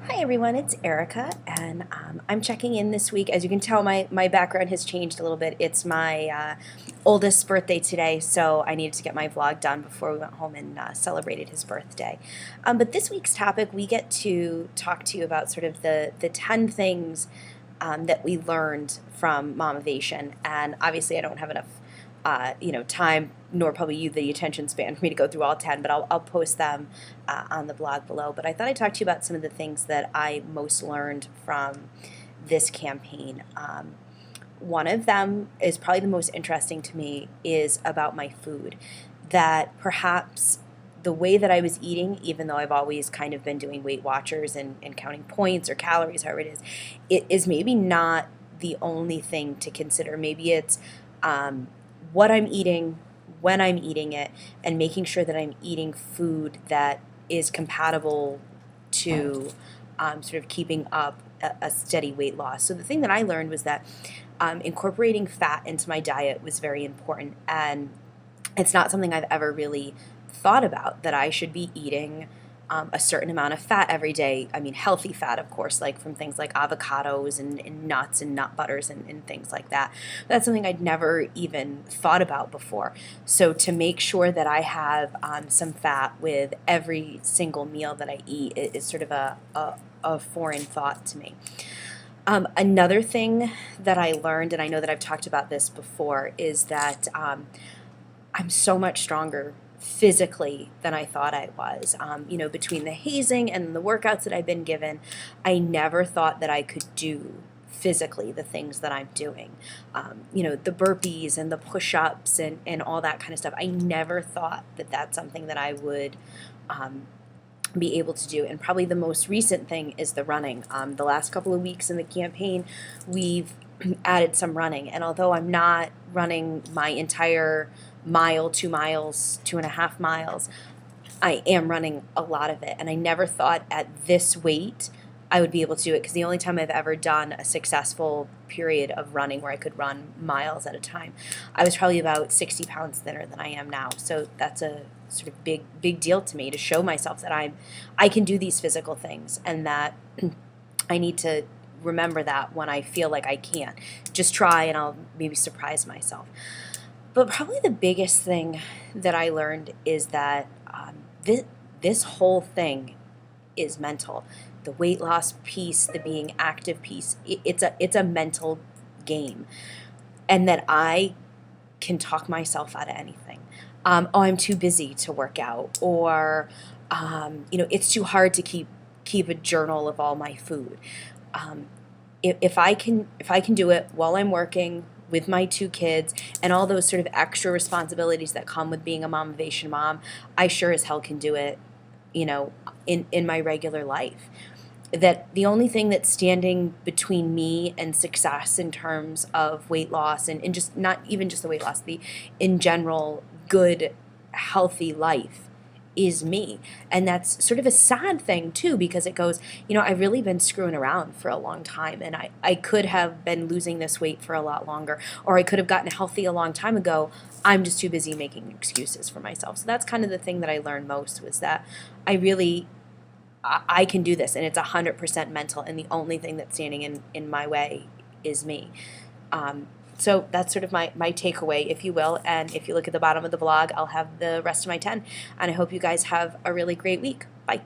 Hi everyone, it's Erica, and I'm checking in this week. As you can tell, my background has changed a little bit. It's my oldest's birthday today, so I needed to get my vlog done before we went home and celebrated his birthday. But this week's topic, we get to talk to you about sort of the 10 things that we learned from Momivation, and obviously I don't have enough time, nor probably you the attention span for me to go through all 10, but I'll post them on the blog below. But I thought I'd talk to you about some of the things that I most learned from this campaign. One of them is probably the most interesting to me is about my food, that perhaps the way that I was eating, even though I've always kind of been doing Weight Watchers and counting points or calories, however it is maybe not the only thing to consider. Maybe it's what I'm eating, when I'm eating it, and making sure that I'm eating food that is compatible to sort of keeping up a steady weight loss. So the thing that I learned was that incorporating fat into my diet was very important, and it's not something I've ever really thought about, that I should be eating a certain amount of fat every day. I mean, healthy fat, of course, like from things like avocados and nuts and nut butters and things like that. But that's something I'd never even thought about before. So to make sure that I have some fat with every single meal that I eat is sort of a foreign thought to me. Another thing that I learned, and I know that I've talked about this before, is that I'm so much stronger physically than I thought I was. Between the hazing and the workouts that I've been given, I never thought that I could do physically the things that I'm doing. The burpees and the push-ups and all that kind of stuff. I never thought that that's something that I would be able to do. And probably the most recent thing is the running. The last couple of weeks in the campaign, we've added some running. And although I'm not running my entire mile, 2 miles, 2.5 miles, I am running a lot of it. And I never thought at this weight I would be able to do it, because the only time I've ever done a successful period of running where I could run miles at a time, I was probably about 60 pounds thinner than I am now. So that's a sort of big deal to me, to show myself that I can do these physical things, and that I need to remember that when I feel like I can't. Just try and I'll maybe surprise myself. But probably the biggest thing that I learned is that this whole thing is mental. The weight loss piece, the being active piece, it's a mental game, and that I can talk myself out of anything. I'm too busy to work out, or it's too hard to keep a journal of all my food. If I can do it while I'm working with my 2 kids and all those sort of extra responsibilities that come with being a Momivation mom, I sure as hell can do it, in my regular life. That the only thing that's standing between me and success in terms of weight loss, and just not even just the weight loss, the in general good, healthy life, is me. And that's sort of a sad thing too, because it goes, I've really been screwing around for a long time, and I could have been losing this weight for a lot longer, or I could have gotten healthy a long time ago. I'm just too busy making excuses for myself. So that's kind of the thing that I learned most, was that I can do this, and it's 100% mental, and the only thing that's standing in my way is me. So that's sort of my takeaway, if you will. And if you look at the bottom of the blog, I'll have the rest of my 10. And I hope you guys have a really great week. Bye.